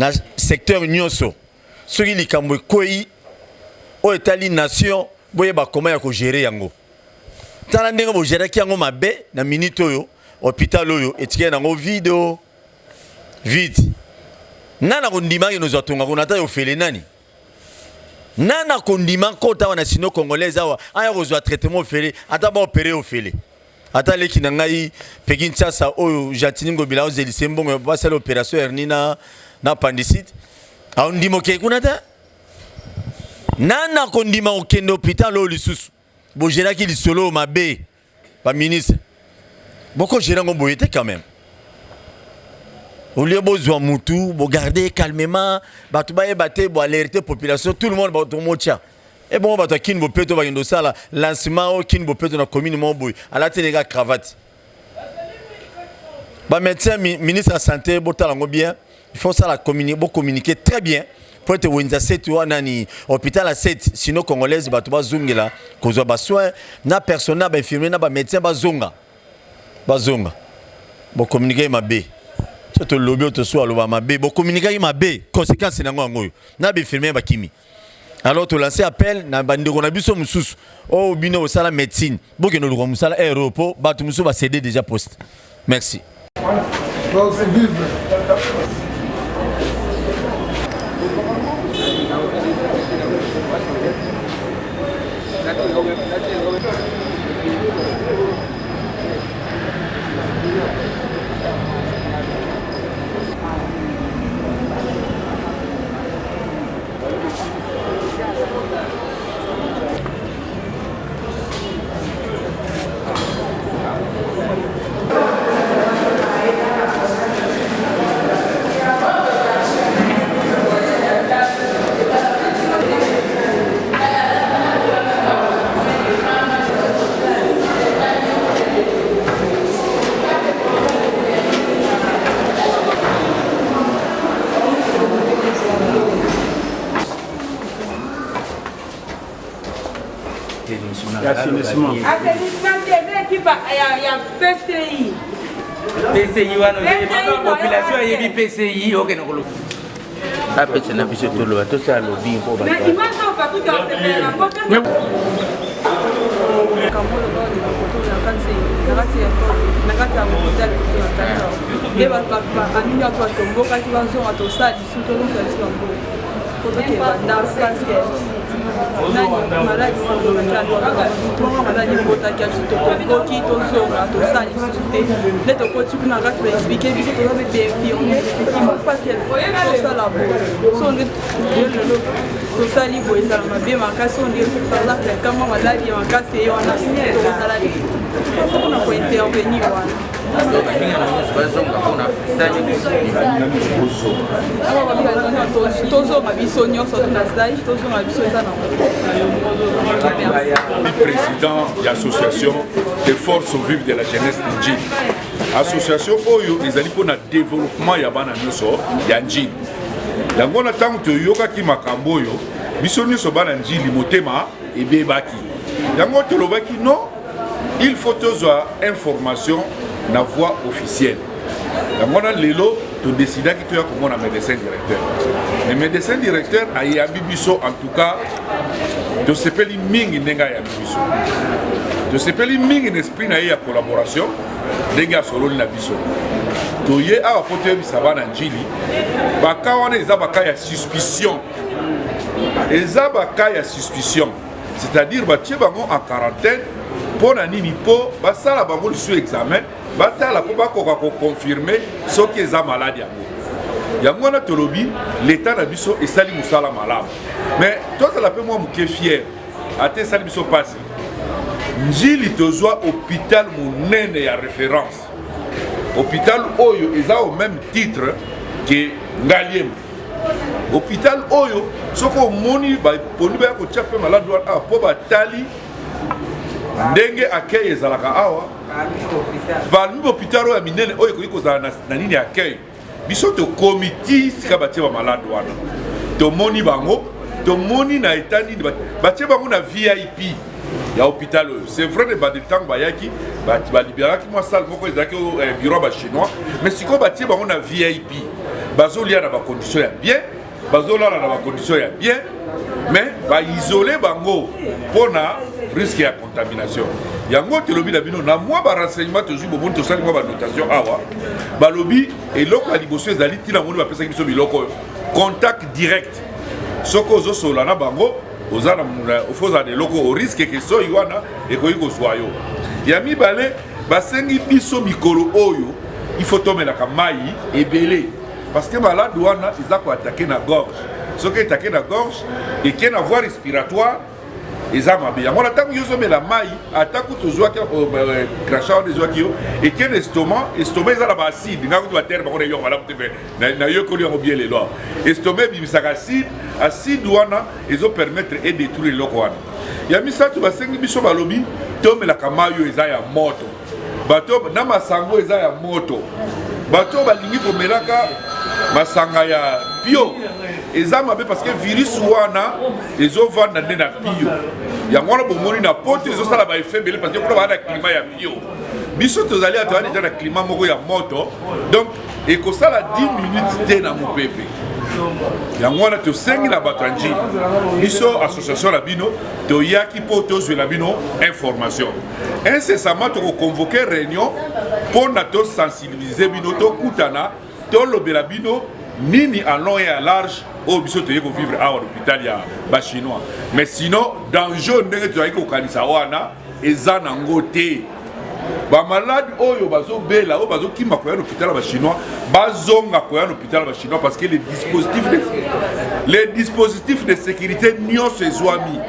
na secteur nyonso soki likambo ekoi o etali nation boyeba comment ya ko gérer yango tala ndenge bo gérer yango mabe na minute oyo hôpital oyo etike nango vide nana kondima nos atonga konata yo fele nani nana kondima kota wana sino congolaise awa aya kozwa traitement fele ata ba opérer au fele ata leki na ngai Pekin Chasa oyo Jatini Ngobila ozelise mbongo ba sala opération hernie na appendicite a ondimo ke kunata nana kondima okende hôpital o lisusu bo gérer ki lisolo mabe ba ministre boko gérer ngo boyete quand même au lieu de moutou, de garder calmement, de alerter la population, tout le monde va tomber. Et bon, on va qui ne peut pas dans ça, lancement, qui ne peut pas dans la commune, à la télé, cravate. Médecin, ministre de la Santé, bien, il faut ça communiquer très bien pour être au 7 ou hôpital à 7, sinon congolaise, il va tout zunga là, cause de soins, na personne, na infirmier, na médecin, bazonga. Bon, communiquer ma bé. To lobby to so aloba mabe bo communiquer mabe conséquence na ngoyo na be filmer ba kimi alors to lancer appel na bandeko na biso mususu o bino osala médecine boke no luko musala aéroport ba to mususu ba céder déjà poste merci bon c'est vive Assainissement TV qui y a PCI. PCI la population a eu PCI OK non. Ah peut-être na biso to lo to ça lobby pour ba. Mais image on va tout en faire la porte. Kamolo ba ni ko to na kanse na kati ya hospital ko na kati. Ye ba pa ani ya to tomboka ki ba zo to sa di su to lo ka si ambo. Ko to ke ba na parce que malade président de l'association des forces vives de la jeunesse Njili. Association Oyo ezali pour le développement ya bana nyonso ya Njili. Yango na tango to yoka ki makambo yo biso nyonso bana Njili motema ebebaki. Yango to lobaki non, il faut tozwa information na voie officielle. Yango na lelo to décida ki to ya komona médecin directeur. Le médecin directeur a yabi biso en tout cas de sepeli mingi nenga ya biso. De sepeli mingi n'esprit na ya collaboration denga solo na biso. To ye a pote bisaba na Njili baka wana eza baka ya suspicion. Eza baka ya suspicion. C'est-à-dire batie bango en quarantaine pour na nini po basala bango sous examen batala po bakoka ko confirmer soki eza malade yango. Yango na tolobi l'état na biso esali musala malamu. Mais toi ça la peut moi muke fier. Ate sali biso passe. Njili tozwa hôpital monene ya référence. Hôpital Oyo eza au même titre que Ngaliem. Hôpital Oyo soko moni ba poni ba ko tchape malade a po batali ndenge accueil ezalaka awa. Ba hôpital Oyo minene Oyo ko kozala na nini accueil. Biso to comité sika batie ba malade wana. To moni bango, to moni na etani batie bango na VIP. Ya hôpital c'est vrai de badetang bayaki ba libéraki moi salle moko ezaki bureau ba chinois mais siko batie bango na VIP bazolia na ba condition ya bien bazolala na ba condition ya bien mais ba isoler bango pona risque ya contamination yango te lobi na bino na moi ba renseignement toujours bon to sali moi ba notation awa ba lobi eloko aliboso ezali tina ngoni ba pesa biso biloko contact direct soko zo sola na bango ozana ofoza de loko au risque que so iwana ekoyi ko soyo ya mibale basengi biso mikolo oyo il faut tomber la kamai ebele parce que malade wana ils ko attaquer na gorge ce qui attaquer na gorge et qui na voie respiratoire eza mabe yango na tango yo somela mai ataku tozwa ka crachat des oakio et qui estomac eza la acide ngako to terre ba ko yo wala mtebe na yo ko yo bien les lois estomac bimisaka acide wana ezo permettre et détruire loko wana ya misatu basengi biso balobi tomela kamayo eza ya moto bato na masango eza ya moto bato balingi komelaka masanga ya bio eza mabe parce que virus wana ezovanda nde na bio yango wana bomoni na poto ezosala ba effet bele parce que kuna bana climat ya bio biso tozali atwa déjà na climat moko ya moto donc ekosala 10 minutes te na mopepe yango wana tosengi na bato ya njili biso association na bino toyaki mpo tozwela bino information incessamment tokoconvoke réunion mpo na tosensibilize bino tokutana tolobela bino nini à long et à large au biso toye ko vivre à l'hôpital ya ba chinois mais sinon danger ndenge toyaki kokanisa wana eza nango te ba malade oyo bazo bela o bazo kima ko ya l'hôpital ba chinois bazonga ko ya l'hôpital ba chinois parce que les dispositifs de sécurité nyonso ezwami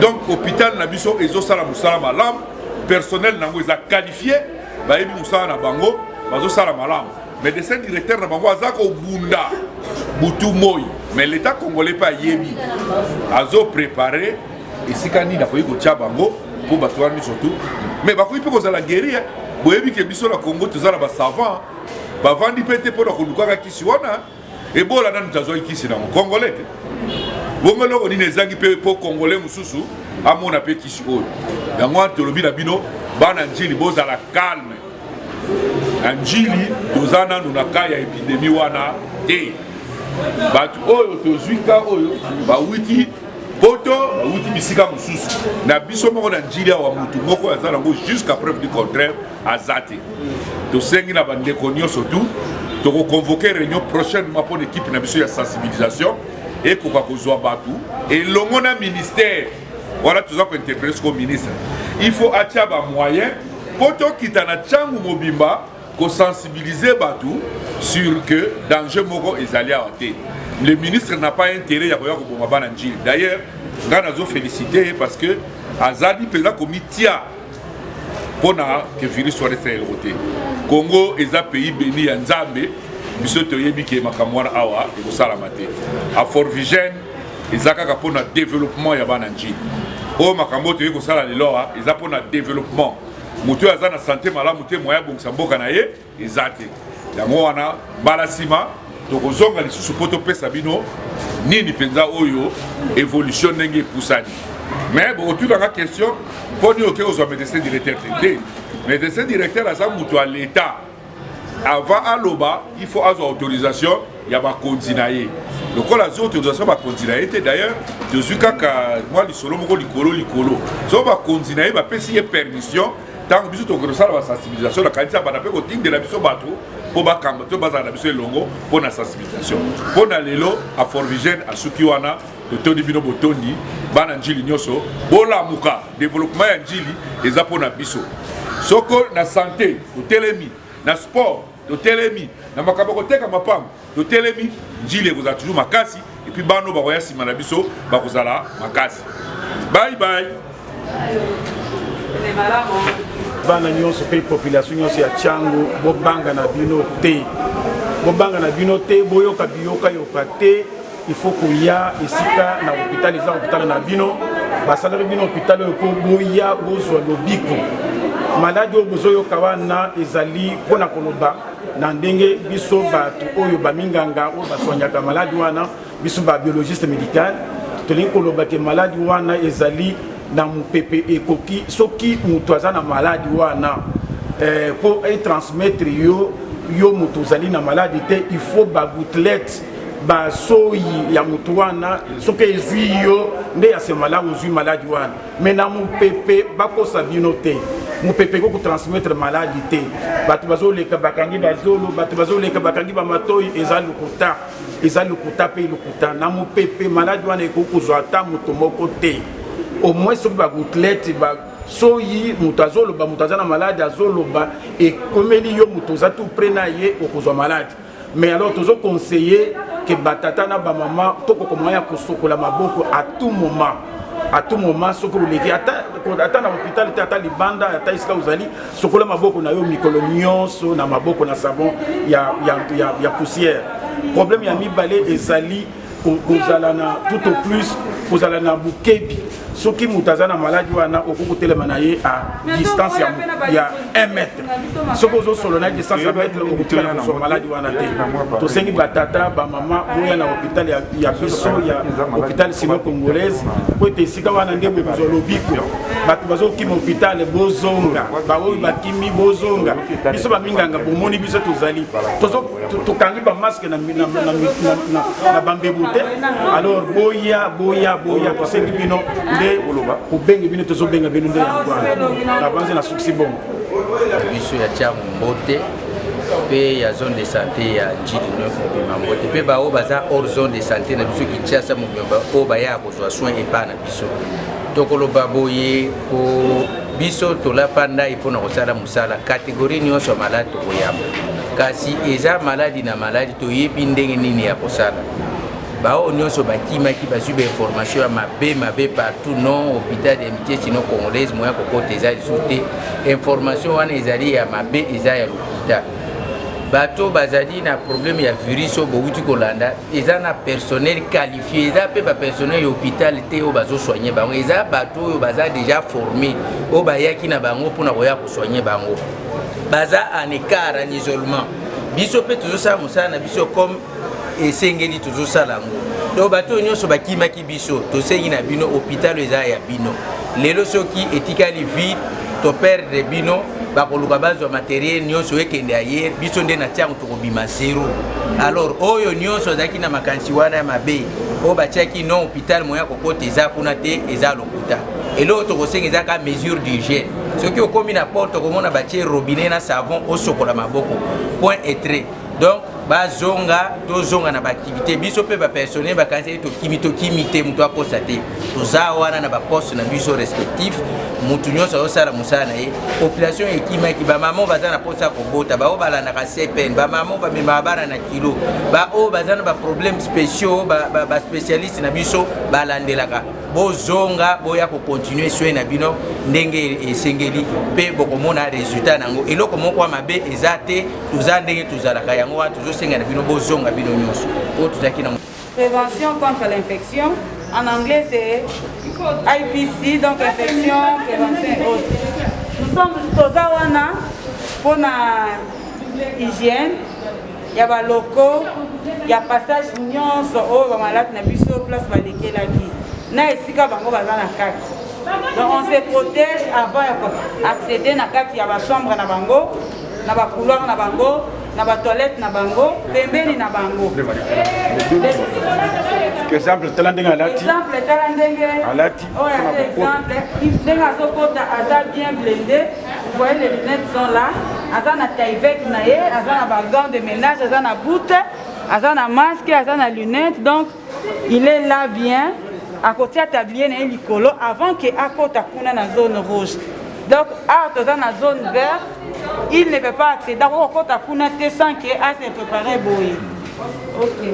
donc hôpital na biso ezo sala musala malam personnel nango eza qualifié ba yebi musala na bango bazo sala malam médecin directeur na bango azako bunda butu moyi mais l'état congolais pas yebi azo préparer esika nini akoyi kotia bango pour batwani surtout mais bakoyi pe kozala guérir boyebi ke biso na Congo tozala ba savant bavandi pete po na kolukaka kisi wana ebola nanu tazwa kisi na congolais bongo loko nini ezangi pe po congolais mususu amona pe kisi oyo yango tolobi na bino bana njili bozala calme Anjili tozana nunaka ya épidémie wana te batu oyo tozwika oyo bawiti poto bawiti bisika mususu na biso moko na njili awa mutu moko azala ngo jusqu'à preuve du contraire azate tosengi na bandeko nyonso tout tokoconvoquer réunion prochainement pour l'équipe na biso ya sensibilisation et koka kozwa batu et longo na ministère voilà toza ko interpeller comme ministre il faut atia ba moyen poto kitana changu mobimba ko sensibiliser Batou sur que danger moko ezali à côté. Le ministre n'a pas intérêt à koya ko bomba bana njili. D'ailleurs, ngana zo féliciter parce que azali peza komitia pona que virus soit resté côté. Congo est un pays béni ya Nzambe, biso toyebi ke makamwana awa e ko sala maté. A Fort Vigène ezaka ka pona développement ya bana njili. O makambo to yeko sala lelo a eza pona développement. Mutu aza na santé malamu te moya bongisa mboka na ye ezate yango wana balasima tokozonga lisusu po topesa bino nini penza oyo évolution ndenge epusani mais bokotulanga question mpo ni oke kozwa médecin directeur te médecin directeur aza mutu ya l'état avant aloba il faut azwa autorisation ya bakonzi na ye lokola azwa autorisation bakonzi na ye te d'ailleurs tozwi kaka mwa lisolo moko likolo so bakonzi na ye bapesi ye permission tant biso to grosala ba sensibilisation la kanisa bana pe ko tindela biso bato po bakamba to bazala biso elongo po na sensibilisation po na lelo a Fort Vigène a suki wana to todi bino botondi bana njili nyoso bola muka développement ya njili eza po na biso soko na santé to telemi na sport to telemi na makambo ko teka mapango to telemi njili ekozala toujours makasi et puis bano ba koya sima na biso ba kozala makasi bye bye. Bana nyonso pe population nyonso ya Tchangu bobanga na bino te boyoka biyoka yoka te il faut kuya esika na hôpital eza hôpital na bino basalari bino hôpital ko boya bozwa lobiko maladi o bozoyoka wana ezali pona koloba na ndenge biso batu oyo baminganga o basonyaka maladi wana biso ba biologiste médical tolingi koloba ke maladi wana ezali na mupepe ekoki soki mutu aza na maladi wana po transmettre yo yo moto ozali na maladi te il faut bagouttelette basoyi ya moto wana soki ezwi yo nde ya se maladi ozwi maladi wana mais na mopepe bakosa bino te mopepe kokotransmettre maladi te bato bazoleka bakangi bazolo bato bazoleka bakangi bamatoyi eza lokuta mpe lokuta na mopepe maladi wana ekokozwa ata moto moko te au moins soki bagouttelette soyi moto azoloba moto aza na maladi azoloba ekomeli yo moto oza tout près na ye okozwa maladi mais alors tozo conseiller que batata na bamama tokokomaya kosokola maboko à tout moment soki oleki ata na hôpital te ata libanda ata esika ozali sokola maboko na yo mikolo nyonso na maboko na savon ya poussière problème ya mibale ezali kozala na tout au plus kozala na bukebi soki moto aza na maladi wana okoki kotelema na ye à distance ya 1 mètre soki ozosolo na distance ya mètre okoki na kozwa maladi wana te tosengi batata bamama boya na hôpital ya biso ya hôpital sino congolaise po ete esika wana nde bokozwa lobiko bato bazokima hôpital bozonga baoyo bakimi bozonga biso baminganga bomoni biso tozali tokangi bamaske na bambebu te alors boya tosengi bino kubenga bino tozobenga bino nde na banze na suksi bongo biso ya tia mbote pe ya zone de santé ya njili mobima mbote pe bao baza hors zone de santé na biso Kinshasa mobimba o baya kozwa soin epa na biso tokoloba boye ko biso tolapanda ipona kosala musala kategorie nyonso ya maladi tokoyamba kasi eza maladi na maladi toyebi ndenge nini ya kosala bao nyonso bakimaki bazwi bainformation ya mabe partout non hôpital de Amitié sino congolaise moya kokota eza lisu te information wana ezali ya mabe eza ya lokuta bato bazali na problème ya virus oyo bowuti kolanda eza na personnel qualifié eza mpe bapersonnel ya hôpital te oyo bazosoigne bango eza bato oyo baza déjà formé oyo bayaki na bango mpona koya kosoigne bango baza en écart en isolement biso mpe tozosala mosala na biso comme esengeli tozosala yango donc bato nyonso bakimaki biso tosengi na bino hôpital eza ya bino lelo soki etikali vide toperdre bino bakoluka bazwa matériel nyonso ekende ayer biso nde na tiango tokobima zero alors oyo nyonso azalaki na makanisi wana ya mabe oyo batiaki non hôpital moya kokota eza kuna te eza lokuta eloko tokosenga eza ka mesure d'hygiène soki okomi na porte okomona batie robinet na savon osokola maboko point etre donc tozonga na baactivité biso mpe bapersonnel bakanisi tokimi te moto akosa te toza wana na baposte na biso respectif motu nyonso azosala mosala na ye population ekimaki bamama baza na posa ya kobota bao balandaka cpn bamama bamemaka bana na kilo baoyo baza na baproblème spéciaux baspécialiste na biso balandelaka bozonga boya kocontinue soin na bino ndenge esengeli mpe bokomona résultat nango eloko moko ya mabe eza te toza ndenge tozalaka yango wana tozosenga na bino bozonga bino nyonso oyo tozalaki na prévention contre l'infection en anglais c'est IPC donc infection prévention et autres nous sommes toza wana mpona hygiène ya baloko ya passage nyonso oyo bamaladi na biso place balekelaki na esika bango baza na kati donc on se protège avant ya accéder na kati ya bachambre na bango na bacouloir na bango na batoilette na bango pembeni na bango exemple tala ndenge alati exemple ndenge azokota aza bien blindé vous voyez les lunettes sont là aza na taillevêque na ye aza na bagant de ménage aza na boute aza na masque aza na lunette donc il est là bien à côté à tablier na likolo avant que akota kuna na zone rouge donc à toza na zone verte il ne peut pas accéder au kota kuna te sans que a se préparer boye ok